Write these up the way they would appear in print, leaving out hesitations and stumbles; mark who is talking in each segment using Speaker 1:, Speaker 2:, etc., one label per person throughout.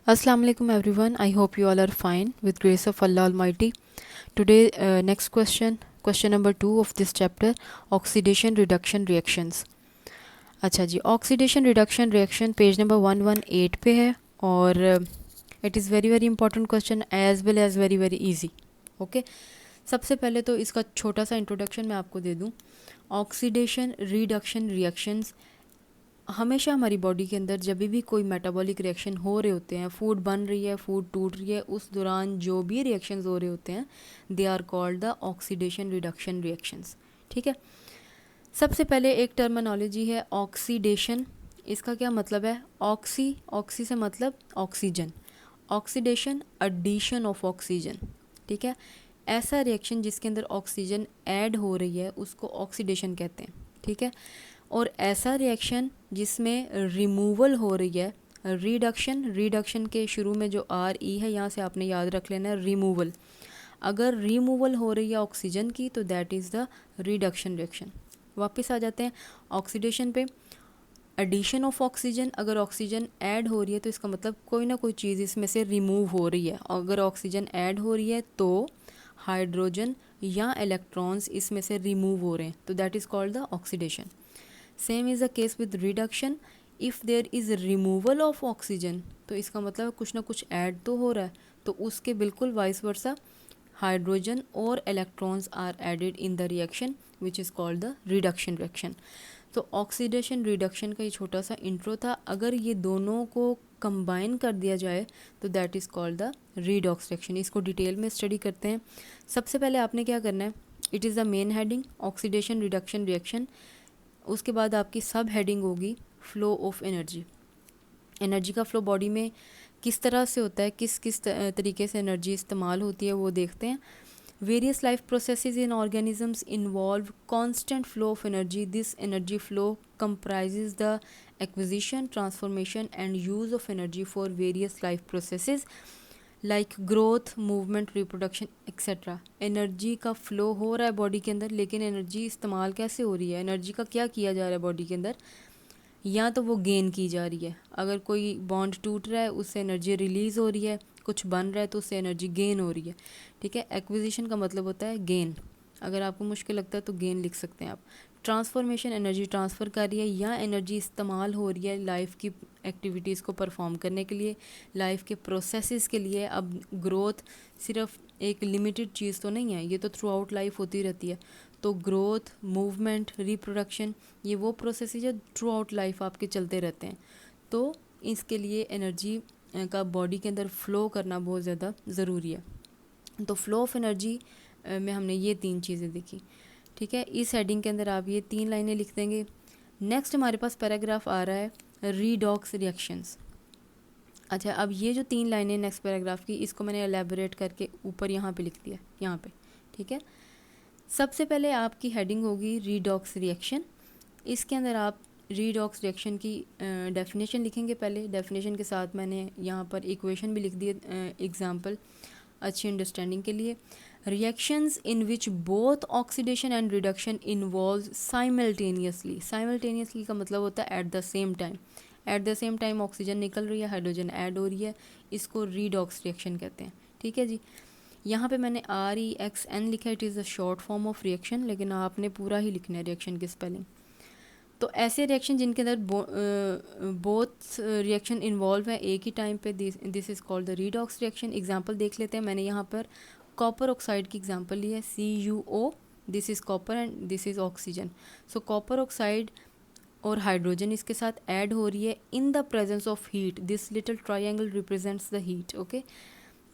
Speaker 1: Assalamu alaikum everyone. I hope you all are fine with grace of Allah Almighty. Today, next question number 2 of this chapter, oxidation reduction reactions. अच्छा जी, oxidation reduction reaction page number 118 पे है और it is very very important question as well as very very easy. Okay, सबसे पहले तो इसका छोटा सा इंट्रोडक्शन मैं आपको दे दूं. ऑक्सीडेशन रिडक्शन रिएक्शंस हमेशा हमारी बॉडी के अंदर जब भी कोई मेटाबॉलिक रिएक्शन हो रहे होते हैं, फूड बन रही है, फूड टूट रही है, उस दौरान जो भी रिएक्शंस हो रहे होते हैं they are called the oxidation reduction reactions. ठीक है, सबसे पहले एक टर्मिनोलॉजी है ऑक्सीडेशन. इसका क्या मतलब है? ऑक्सी से मतलब oxygen. Oxidation addition of oxygen. ठीक है, ऐसा रिएक्शन जिसके अंदर ऑक्सीजन ऐड हो रही है उसको ऑक्सीडेशन कहते हैं. ठीक है, और ऐसा रिएक्शन जिसमें रिमूवल हो रही है, रिडक्शन के शुरू में जो RE है यहाँ से आपने याद रख लेना है रिमूवल. अगर रिमूवल हो रही है ऑक्सीजन की तो that is the reduction reaction. वापस आ जाते हैं ऑक्सीडेशन पे. एडिशन ऑफ ऑक्सीजन, अगर ऑक्सीजन ऐड हो रही है तो इसका मतलब कोई ना कोई चीज़ इसमें से रिमूव हो रही है. अगर ऑक्सीजन ऐड हो रही है तो हाइड्रोजन या इलेक्ट्रॉन्स इसमें से रिमूव हो रहे हैं, तो that is called the oxidation. Same is the case with reduction. If there is removal of oxygen तो इसका मतलब कुछ ना कुछ ऐड तो हो रहा है, तो उसके बिल्कुल वाइस वर्सा हाइड्रोजन और electrons are added in the reaction which is called the reduction reaction. तो ऑक्सीडेशन रिडक्शन का ये छोटा सा इंट्रो था. अगर ये दोनों को कंबाइन कर दिया जाए तो that is called the redox reaction. इसको डिटेल में स्टडी करते हैं. सबसे पहले आपने क्या करना है, it is the main heading oxidation reduction reaction. उसके बाद आपकी सब हेडिंग होगी फ्लो ऑफ एनर्जी. एनर्जी का फ्लो बॉडी में किस तरह से होता है, किस किस तरीके से एनर्जी इस्तेमाल होती है वो देखते हैं. Various life processes in organisms involve constant flow of energy. This energy flow comprises the acquisition, transformation and use of energy for various life processes like growth, movement, reproduction etcetera. Energy का flow हो रहा है body के अंदर, लेकिन energy इस्तेमाल कैसे हो रही है, एनर्जी का क्या किया जा रहा है बॉडी के अंदर, या तो वो गेन की जा रही है. अगर कोई बॉन्ड टूट रहा है उससे एनर्जी रिलीज़ हो रही है, कुछ बन रहा है तो उससे एनर्जी गेन हो रही है. ठीक है, एक्विजिशन का मतलब होता है गेन. अगर आपको मुश्किल लगता है तो गेन लिख सकते हैं आप. ट्रांसफॉर्मेशन, एनर्जी ट्रांसफ़र कर रही है या एनर्जी इस्तेमाल हो रही है लाइफ की एक्टिविटीज़ को परफॉर्म करने के लिए, लाइफ के प्रोसेसेस के लिए. अब ग्रोथ सिर्फ एक लिमिटेड चीज़ तो नहीं है, ये तो थ्रू आउट लाइफ होती रहती है. तो ग्रोथ, मूवमेंट, रिप्रोडक्शन ये वो प्रोसेस है जो थ्रू आउट लाइफ आपके चलते रहते हैं. तो इसके लिए एनर्जी का बॉडी के अंदर फ़्लो करना बहुत ज़्यादा ज़रूरी है. तो फ्लो ऑफ एनर्जी में हमने ये 3 चीज़ें देखी. ठीक है, इस हेडिंग के अंदर आप ये 3 लाइनें लिख देंगे. नेक्स्ट हमारे पास पैराग्राफ आ रहा है रीडॉक्स रिएक्शंस. अच्छा, अब ये जो 3 लाइनें नेक्स्ट पैराग्राफ की, इसको मैंने एलेबोरेट करके ऊपर यहाँ पे लिख दिया, यहाँ पे. ठीक है, सबसे पहले आपकी हेडिंग होगी रीडॉक्स रिएक्शन. इसके अंदर आप रीडॉक्स रिएक्शन की डेफिनेशन लिखेंगे. पहले डेफिनेशन के साथ मैंने यहाँ पर इक्वेशन भी लिख दिए एग्जाम्पल अच्छी अंडरस्टैंडिंग के लिए. Reactions in which both oxidation and reduction involve simultaneously. Simultaneously का मतलब होता है eight the same time. Eight the same time oxygen निकल रही है, हाइड्रोजन ऐड हो रही है, इसको रीडॉक्स रिएक्शन कहते हैं. ठीक है जी, यहाँ पे मैंने REXN लिखा है, it is a short form of reaction, लेकिन आपने पूरा ही लिखना है रिएक्शन की स्पेलिंग. तो ऐसे रिएक्शन जिनके अंदर बोथ रिएक्शन इन्वॉल्व है एक ही टाइम पे, this is called the redox reaction. Example देख लेते हैं. मैंने यहाँ पर कॉपर ऑक्साइड की एग्जांपल ली है, CuO. This is copper and this is oxygen. So copper oxide और हाइड्रोजन इसके साथ ऐड हो रही है in the presence of heat. This little triangle represents the heat. Okay,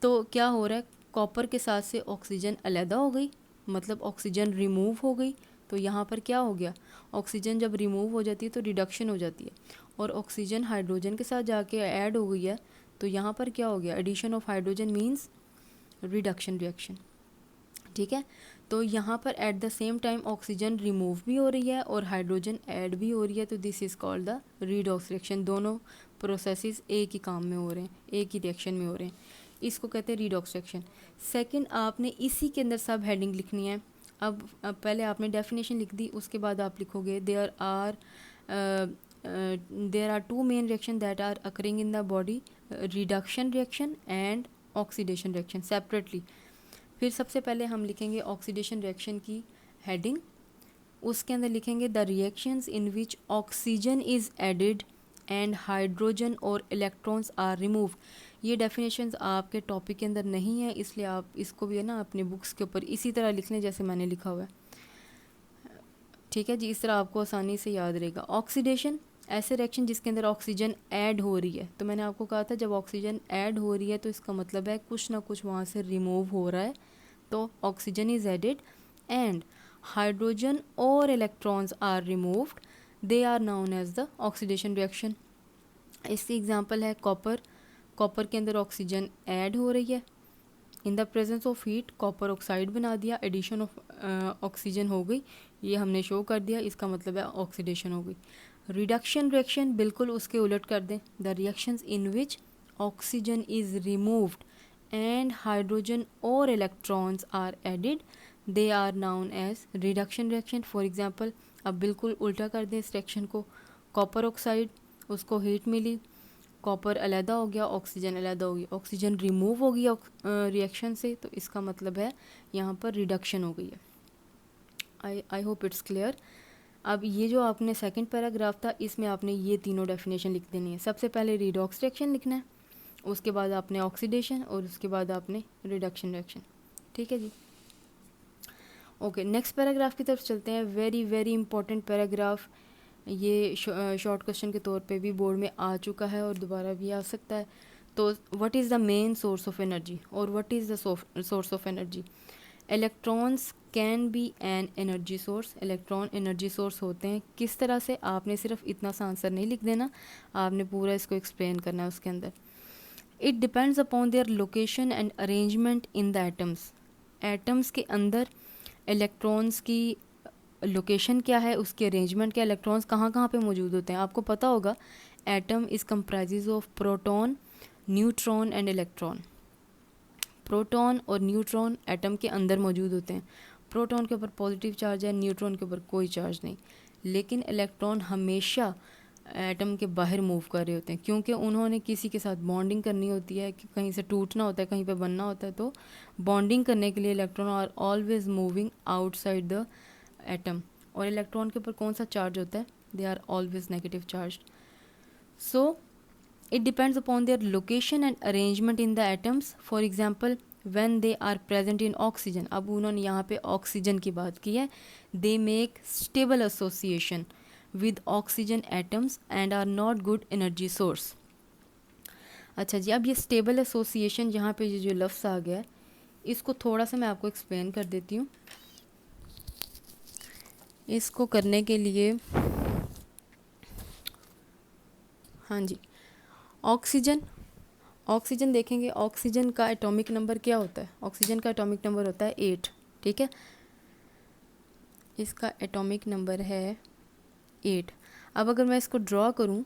Speaker 1: तो क्या हो रहा है, कॉपर के साथ से ऑक्सीजन अलहदा हो गई, मतलब ऑक्सीजन रिमूव हो गई. तो यहाँ पर क्या हो गया, ऑक्सीजन जब रिमूव हो जाती है तो रिडक्शन हो जाती है, और ऑक्सीजन हाइड्रोजन के साथ जाके ऐड हो गई है, तो यहाँ पर क्या हो गया, addition of hydrogen means reduction reaction. ठीक है, तो यहाँ पर at the same time oxygen remove भी हो रही है और हाइड्रोजन ऐड भी हो रही है, तो this is called the redox reaction. दोनों प्रोसेसेस एक ही काम में हो रहे हैं, एक ही रिएक्शन में हो रहे हैं, इसको कहते हैं रीडॉक्स रिएक्शन. सेकंड, आपने इसी के अंदर सब हेडिंग लिखनी है. अब पहले आपने डेफिनेशन लिख दी, उसके बाद आप लिखोगे there are there are two main reaction that are occurring in the body, reduction reaction and oxidation reaction separately. फिर सबसे पहले हम लिखेंगे ऑक्सीडेशन रिएक्शन की हेडिंग, उसके अंदर लिखेंगे the reactions in which oxygen is added and hydrogen और इलेक्ट्रॉन्स आर रिमूव। ये डेफिनेशंस आपके टॉपिक के अंदर नहीं है, इसलिए आप इसको भी है ना अपने बुक्स के ऊपर इसी तरह लिख लें जैसे मैंने लिखा हुआ है, ठीक है जी। इस तरह आपको आसानी से याद रहेगा। ऑक्सीडेशन ऐसे रिएक्शन जिसके अंदर ऑक्सीजन ऐड हो रही है, तो मैंने आपको कहा था जब ऑक्सीजन ऐड हो रही है तो इसका मतलब है कुछ ना कुछ वहाँ से रिमूव हो रहा है, तो oxygen is added and hydrogen और electrons are removed, they are known as the oxidation reaction. इसकी एग्जांपल है कॉपर। कॉपर के अंदर ऑक्सीजन ऐड हो रही है, in the presence of heat copper oxide बना दिया, एडिशन ऑफ ऑक्सीजन हो गई, ये हमने शो कर दिया, इसका मतलब है ऑक्सीडेशन हो गई। रिडक्शन रिएक्शन बिल्कुल उसके उलट कर दें, the reactions in which oxygen is removed and hydrogen और electrons are added, they are known as reduction reaction. For example अब बिल्कुल उल्टा कर दें इस रिएक्शन को, कॉपर ऑक्साइड उसको हीट मिली, कॉपर अलहदा हो गया, ऑक्सीजन अलहदा हो गई, ऑक्सीजन रिमूव हो गई रिएक्शन से, तो इसका मतलब है यहाँ पर रिडक्शन हो गई है। आई होप इट्स क्लियर। अब ये जो आपने सेकंड पैराग्राफ था इसमें आपने ये तीनों डेफिनेशन लिख देनी है। सबसे पहले रिडॉक्स रिएक्शन लिखना है, उसके बाद आपने ऑक्सीडेशन और उसके बाद आपने रिडक्शन रिएक्शन, ठीक है जी। ओके, नेक्स्ट पैराग्राफ की तरफ चलते हैं। वेरी वेरी इंपॉर्टेंट पैराग्राफ, ये शॉर्ट क्वेश्चन के तौर पे भी बोर्ड में आ चुका है और दोबारा भी आ सकता है। तो what is the main source of energy और what is the source of energy? Electrons can be an energy source. Electron energy source होते हैं। किस तरह से? आपने सिर्फ इतना सा आंसर नहीं लिख देना, आपने पूरा इसको एक्सप्लेन करना है उसके अंदर। It depends upon their location and arrangement in the atoms. Atoms के अंदर इलेक्ट्रॉन्स की लोकेशन क्या है, उसके अरेंजमेंट क्या, इलेक्ट्रॉन्स कहाँ कहाँ पे मौजूद होते हैं। आपको पता होगा atom is comprises of proton, neutron and electron. Proton और न्यूट्रॉन एटम के अंदर मौजूद होते हैं। प्रोटॉन के ऊपर पॉजिटिव चार्ज है, न्यूट्रॉन के ऊपर कोई चार्ज नहीं, लेकिन इलेक्ट्रॉन हमेशा एटम के बाहर मूव कर रहे होते हैं, क्योंकि उन्होंने किसी के साथ बॉन्डिंग करनी होती है, कि कहीं से टूटना होता है, कहीं पे बनना होता है, तो बॉन्डिंग करने के लिए electron are always moving outside the atom. और इलेक्ट्रॉन के ऊपर कौन सा चार्ज होता है? They are always negative charge. So it depends upon their location and arrangement in the atoms. For example, when they are present in oxygen, अब उन्होंने यहाँ पे ऑक्सीजन की बात की है, they make stable association with oxygen atoms and are not good energy source. अच्छा जी, अब ये स्टेबल एसोसिएशन यहाँ पे जो लफ्ज़ आ गया है, इसको थोड़ा सा मैं आपको एक्सप्लेन कर देती हूँ। इसको करने के लिए हाँ जी, ऑक्सीजन देखेंगे, ऑक्सीजन का एटॉमिक नंबर क्या होता है? ऑक्सीजन का एटॉमिक नंबर होता है 8, ठीक है, इसका एटॉमिक नंबर है 8। अब अगर मैं इसको ड्रॉ करूं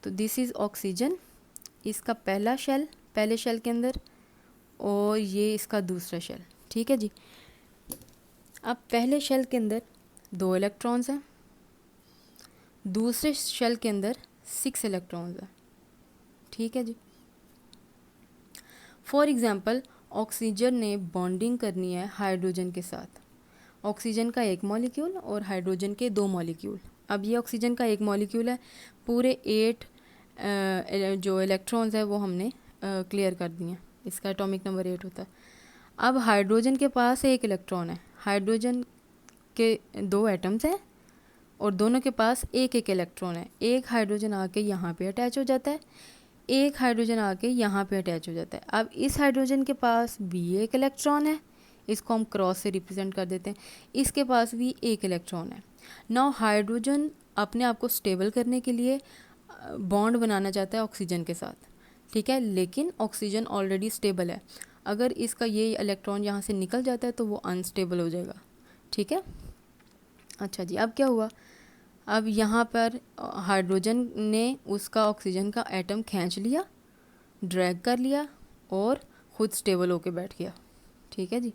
Speaker 1: तो दिस इज़ ऑक्सीजन, इसका पहला शेल पहले शेल के अंदर, और ये इसका दूसरा शेल, ठीक है जी। अब पहले शेल के अंदर 2 इलेक्ट्रॉन्स हैं, दूसरे शेल के अंदर 6 इलेक्ट्रॉन्स हैं, ठीक है जी। फॉर एग्ज़ाम्पल ऑक्सीजन ने बॉन्डिंग करनी है हाइड्रोजन के साथ, ऑक्सीजन का 1 मॉलिक्यूल और हाइड्रोजन के 2 मॉलिक्यूल। अब ये ऑक्सीजन का 1 मॉलिक्यूल है, पूरे 8 जो इलेक्ट्रॉन्स है वो हमने क्लियर कर दिए, इसका एटॉमिक नंबर 8 होता है। अब हाइड्रोजन के पास 1 इलेक्ट्रॉन है, हाइड्रोजन के 2 एटम्स हैं और दोनों के पास 1 इलेक्ट्रॉन है। एक हाइड्रोजन आके यहाँ पे अटैच हो जाता है, एक हाइड्रोजन आके यहाँ पे अटैच हो जाता है। अब इस हाइड्रोजन के पास भी 1 इलेक्ट्रॉन है, इसको हम क्रॉस से रिप्रेजेंट कर देते हैं, इसके पास भी 1 इलेक्ट्रॉन है। नाउ हाइड्रोजन अपने आप को स्टेबल करने के लिए बॉन्ड बनाना चाहता है ऑक्सीजन के साथ, ठीक है, लेकिन ऑक्सीजन ऑलरेडी स्टेबल है। अगर इसका ये इलेक्ट्रॉन यहाँ से निकल जाता है तो वो अनस्टेबल हो जाएगा, ठीक है। अच्छा जी, अब क्या हुआ? अब यहाँ पर हाइड्रोजन ने उसका ऑक्सीजन का एटम खींच लिया, ड्रैग कर लिया और ख़ुद स्टेबल होके बैठ गया, ठीक है जी।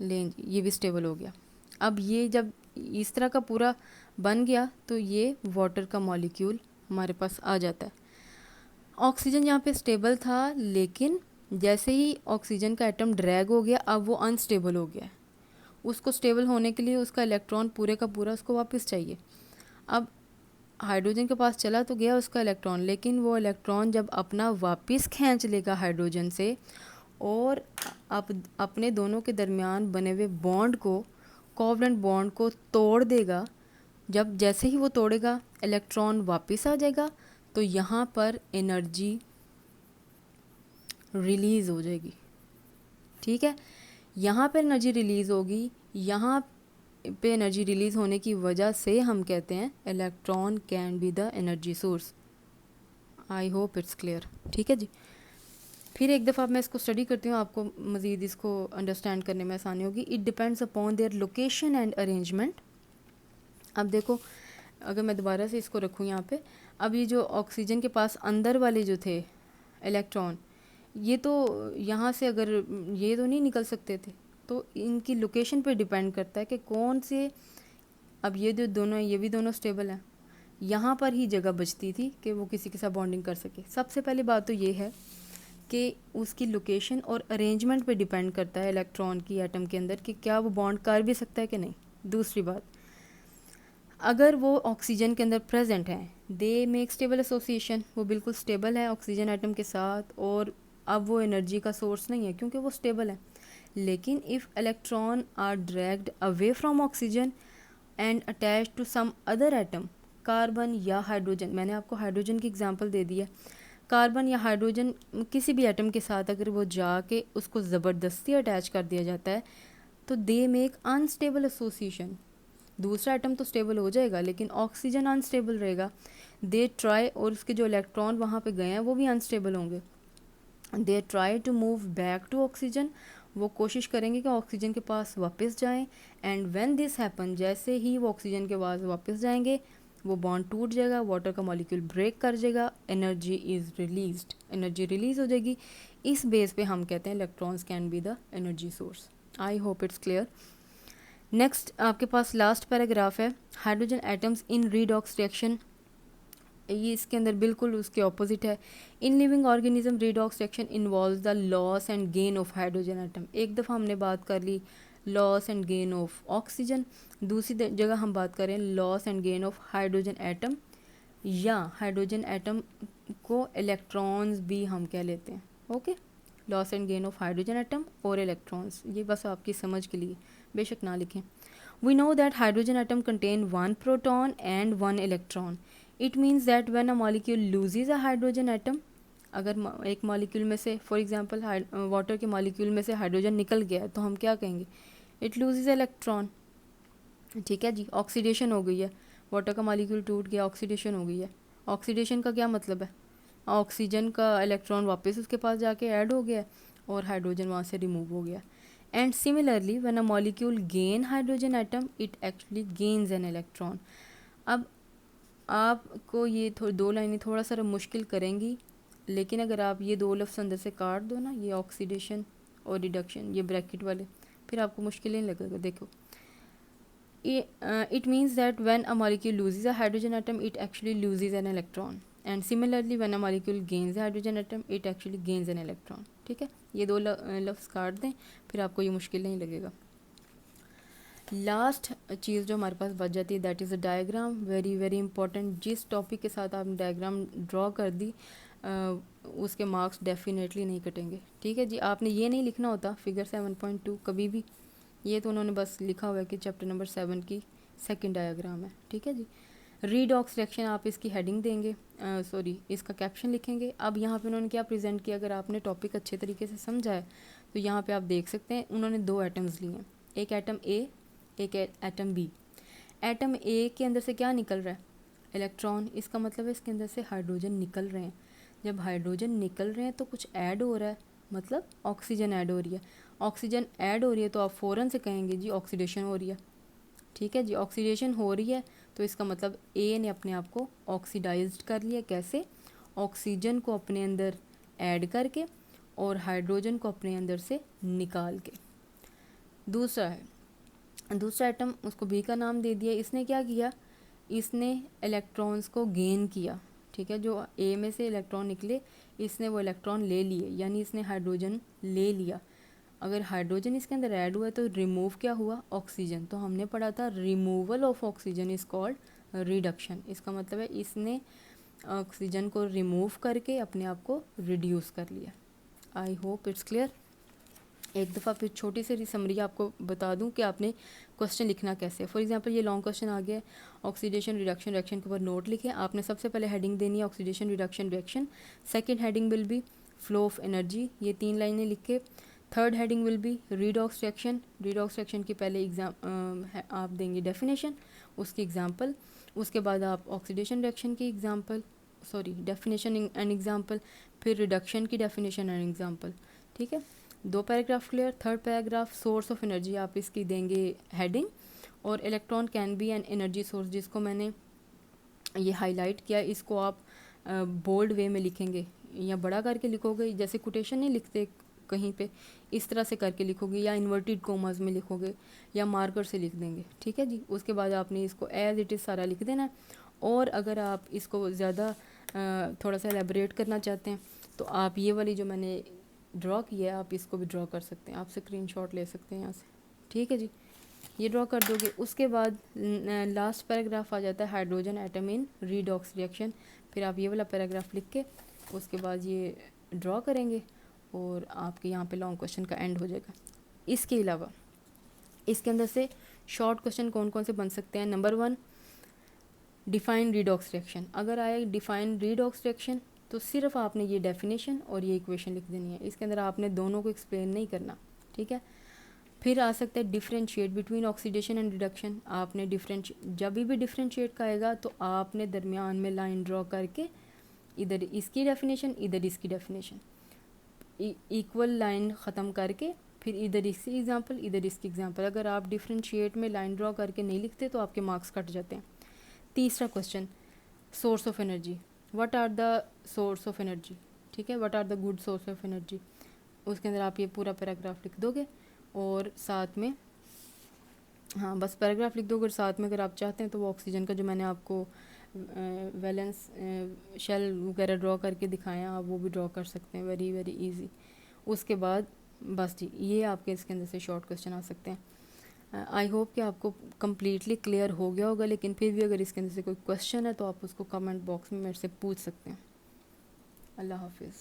Speaker 1: लें जी, ये भी स्टेबल हो गया। अब ये जब इस तरह का पूरा बन गया तो ये वाटर का मॉलिक्यूल हमारे पास आ जाता है। ऑक्सीजन यहाँ पे स्टेबल था, लेकिन जैसे ही ऑक्सीजन का एटम ड्रैग हो गया अब वो अनस्टेबल हो गया। उसको स्टेबल होने के लिए उसका इलेक्ट्रॉन पूरे का पूरा उसको वापस चाहिए। अब हाइड्रोजन के पास चला तो गया उसका इलेक्ट्रॉन, लेकिन वो इलेक्ट्रॉन जब अपना वापस खींच लेगा हाइड्रोजन से और अपने दोनों के दरमियान बने हुए बॉन्ड को, कोवलेंट बॉन्ड को तोड़ देगा, जब जैसे ही वो तोड़ेगा इलेक्ट्रॉन वापस आ जाएगा, तो यहाँ पर एनर्जी रिलीज़ हो जाएगी। ठीक है, यहाँ पर एनर्जी रिलीज़ होगी। यहाँ पे एनर्जी रिलीज़ होने की वजह से हम कहते हैं electron can be the energy source. I hope it's clear. ठीक है जी, फिर एक दफ़ा मैं इसको स्टडी करती हूँ, आपको मज़ीद इसको अंडरस्टैंड करने में आसानी होगी। It depends upon their location and arrangement. अब देखो, अगर मैं दोबारा से इसको रखूँ यहाँ पे, अब ये जो ऑक्सीजन के पास अंदर वाले जो थे इलेक्ट्रॉन, ये तो यहाँ से अगर ये तो नहीं निकल सकते थे, तो इनकी लोकेशन पे डिपेंड करता है कि कौन से, अब ये जो दोनों हैं ये भी दोनों स्टेबल हैं, यहाँ पर ही जगह बचती थी कि वो किसी के साथ बॉन्डिंग कर सके। सबसे पहली बात तो ये है कि उसकी लोकेशन और अरेंजमेंट पे डिपेंड करता है इलेक्ट्रॉन की एटम के अंदर कि क्या वो बॉन्ड कर भी सकता है कि नहीं। दूसरी बात, अगर वो ऑक्सीजन के अंदर प्रेजेंट हैं, दे मेक स्टेबल एसोसिएशन, वो बिल्कुल स्टेबल है ऑक्सीजन एटम के साथ, और अब वो एनर्जी का सोर्स नहीं है क्योंकि वो स्टेबल है। लेकिन if electron are dragged away from oxygen and attach to some other atom, carbon या हाइड्रोजन, मैंने आपको हाइड्रोजन की एग्जांपल दे दी है, कार्बन या हाइड्रोजन किसी भी एटम के साथ अगर वो जाके उसको ज़बरदस्ती अटैच कर दिया जाता है तो दे मेक अनस्टेबल एसोसिएशन। दूसरा एटम तो स्टेबल हो जाएगा लेकिन ऑक्सीजन अनस्टेबल रहेगा। दे ट्राई, और उसके जो इलेक्ट्रॉन वहाँ पे गए हैं वो भी अनस्टेबल होंगे। They try to move back to oxygen, वो कोशिश करेंगे कि ऑक्सीजन के पास वापस जाएं। एंड व्हेन दिस हैपन, जैसे ही वो ऑक्सीजन के पास वापस जाएंगे वो बॉन्ड टूट जाएगा, वाटर का मॉलिक्यूल ब्रेक कर जाएगा, energy is released, energy release हो जाएगी। इस बेस पे हम कहते हैं electrons can be the energy source. I hope it's clear. Next आपके पास लास्ट पैराग्राफ है, hydrogen atoms in redox reaction. ये इसके अंदर बिल्कुल उसके ऑपोजिट है। In living organism redox reaction involves the loss and gain of hydrogen atom. एक दफ़ा हमने बात कर ली loss and gain of oxygen, दूसरी जगह हम बात करें loss and gain of hydrogen atom, या हाइड्रोजन एटम को इलेक्ट्रॉन्स भी हम कह लेते हैं। Okay, loss and gain of hydrogen atom और इलेक्ट्रॉन्स, ये बस आपकी समझ के लिए, बेशक ना लिखें। We know that hydrogen atom contain one proton and one electron. It means that when a molecule loses a hydrogen atom, अगर एक मॉलिक्यूल में से, फॉर एग्जांपल वाटर के मॉलिक्यूल में से हाइड्रोजन निकल गया है तो हम क्या कहेंगे, इट लूजेज इलेक्ट्रॉन। ठीक है जी, ऑक्सीडेशन हो गई है, वाटर का मॉलिक्यूल टूट गया, ऑक्सीडेशन हो गई है। ऑक्सीडेशन का क्या मतलब है, ऑक्सीजन का इलेक्ट्रॉन वापस उसके पास जाके ऐड हो गया और हाइड्रोजन वहाँ से रिमूव हो गया। And similarly when a molecule gain hydrogen atom it actually gains an electron. अब आपको ये दो लाइनें थोड़ा सा मुश्किल करेंगी, लेकिन अगर आप ये दो लफ्ज़ अंदर से काट दो ना, ये ऑक्सीडेशन और रिडक्शन, ये ब्रैकेट वाले, फिर आपको मुश्किल नहीं लगेगा। देखो, it means that when a molecule loses a hydrogen atom it actually loses an electron, and similarly when a molecule gains a hydrogen atom it actually gains an electron। ठीक है, ये दो लफ्ज़ काट दें फिर आपको ये मुश्किल नहीं लगेगा। लास्ट चीज़ जो हमारे पास बच जाती है that is a diagram, very very important. जिस टॉपिक के साथ आपने डायग्राम ड्रॉ कर दी उसके मार्क्स डेफिनेटली नहीं कटेंगे। ठीक है जी, आपने ये नहीं लिखना होता फिगर 7.2 कभी भी, ये तो उन्होंने बस लिखा हुआ है कि चैप्टर नंबर 7 की सेकंड डायग्राम है। ठीक है जी, रीडॉक्स रिएक्शन आप इसकी हेडिंग देंगे, सॉरी इसका कैप्शन लिखेंगे। अब यहाँ पे उन्होंने क्या प्रेजेंट किया, अगर आपने टॉपिक अच्छे तरीके से समझा है तो यहाँ पे आप देख सकते हैं उन्होंने दो एटम्स लिए हैं, एक एटम ए एक एटम बी। एटम ए के अंदर से क्या निकल रहा है, इलेक्ट्रॉन, इसका मतलब है इसके अंदर से हाइड्रोजन निकल रहे हैं। जब हाइड्रोजन निकल रहे हैं तो कुछ ऐड हो रहा है, मतलब ऑक्सीजन ऐड हो रही है। ऑक्सीजन ऐड हो रही है तो आप फ़ौरन से कहेंगे जी ऑक्सीडेशन हो रही है। ठीक है जी, ऑक्सीडेशन हो रही है तो इसका मतलब ए ने अपने आप को ऑक्सीडाइज्ड कर लिया। कैसे, ऑक्सीजन को अपने अंदर ऐड करके और हाइड्रोजन को अपने अंदर से निकाल के। दूसरा है दूसरा एटम उसको बी का नाम दे दिया। इसने क्या किया, इसने इलेक्ट्रॉन्स को गेन किया, ठीक है, जो ए में से इलेक्ट्रॉन निकले इसने वो इलेक्ट्रॉन ले लिए, यानी इसने हाइड्रोजन ले लिया। अगर हाइड्रोजन इसके अंदर ऐड हुआ तो रिमूव क्या हुआ, ऑक्सीजन। तो हमने पढ़ा था removal of oxygen is called reduction. इसका मतलब है इसने ऑक्सीजन को रिमूव करके अपने आप को रिड्यूस कर लिया। आई होप इट्स क्लियर। एक दफ़ा फिर छोटी सी समरी आपको बता दूं कि आपने क्वेश्चन लिखना कैसे है। फॉर एग्जांपल ये लॉन्ग क्वेश्चन आ गया, ऑक्सीडेशन रिडक्शन रिएक्शन के ऊपर नोट लिखे। आपने सबसे पहले हेडिंग देनी है oxidation reduction reaction. Second heading will be flow of energy, ये 3 लाइनें लिख के। Third heading will be redox reaction. Redox reaction की पहले आप देंगे डेफिनेशन, उसकी एग्जाम्पल। उसके बाद आप ऑक्सीडेशन रिएक्शन की example, sorry definition and example, फिर रिडक्शन की डेफिनेशन एंड एग्जाम्पल। ठीक है, 2 paragraph clear. Third paragraph source of energy, आप इसकी देंगे हेडिंग। और electron can be an energy source, जिसको मैंने ये हाईलाइट किया, इसको आप बोल्ड वे में लिखेंगे या बड़ा करके लिखोगे, जैसे कोटेशन नहीं लिखते कहीं पे, इस तरह से करके लिखोगे, या इन्वर्टेड कोमास में लिखोगे, या मार्कर से लिख देंगे। ठीक है जी। उसके बाद आपने इसको एज इट इज़ सारा लिख देना है। और अगर आप इसको ज़्यादा थोड़ा सा एलेबरेट करना चाहते हैं तो आप ये वाली जो मैंने ड्रॉ किया है आप इसको भी ड्रॉ कर सकते हैं, आप स्क्रीनशॉट ले सकते हैं यहाँ से। ठीक है जी, ये ड्रॉ कर दोगे। उसके बाद लास्ट पैराग्राफ आ जाता है hydrogen atom in redox reaction. फिर आप ये वाला पैराग्राफ लिख के उसके बाद ये ड्रॉ करेंगे और आपके यहाँ पे लॉन्ग क्वेश्चन का एंड हो जाएगा। इसके अलावा इसके अंदर से शॉर्ट क्वेश्चन कौन कौन से बन सकते हैं। Number 1, define redox reaction. अगर आए डिफाइन रीडॉक्स रिएक्शन तो सिर्फ आपने ये डेफिनेशन और ये इक्वेशन लिख देनी है, इसके अंदर आपने दोनों को एक्सप्लेन नहीं करना। ठीक है, फिर आ सकता है differentiate between oxidation and reduction. आपने जब भी डिफरेंशिएट का आएगा तो आपने दरमियान में लाइन ड्रॉ करके इधर इसकी डेफिनेशन इधर इसकी डेफिनेशन, इक्वल लाइन ख़त्म करके फिर इधर इसकी एग्जांपल इधर इसकी एग्जांपल। अगर आप डिफरेंशिएट में लाइन ड्रॉ करके नहीं लिखते तो आपके मार्क्स कट जाते हैं। तीसरा question, source of energy. What are the source of energy, ठीक है, what are the good source of energy. उसके अंदर आप ये पूरा पैराग्राफ लिख दोगे और साथ में, हाँ बस पैराग्राफ लिख दोगे और साथ में अगर आप चाहते हैं तो वो ऑक्सीजन का जो मैंने आपको वैलेंस शेल वगैरह ड्रॉ करके दिखाया आप वो भी ड्रॉ कर सकते हैं, वेरी वेरी इजी। उसके बाद बस जी ये आपके इसके अंदर से शॉर्ट क्वेश्चन आ सकते हैं। आई होप कि आपको कम्प्लीटली क्लियर हो गया होगा, लेकिन फिर भी अगर इसके अंदर से कोई क्वेश्चन है तो आप उसको कमेंट बॉक्स में मेरे से पूछ सकते हैं। अल्लाह हाफिज़।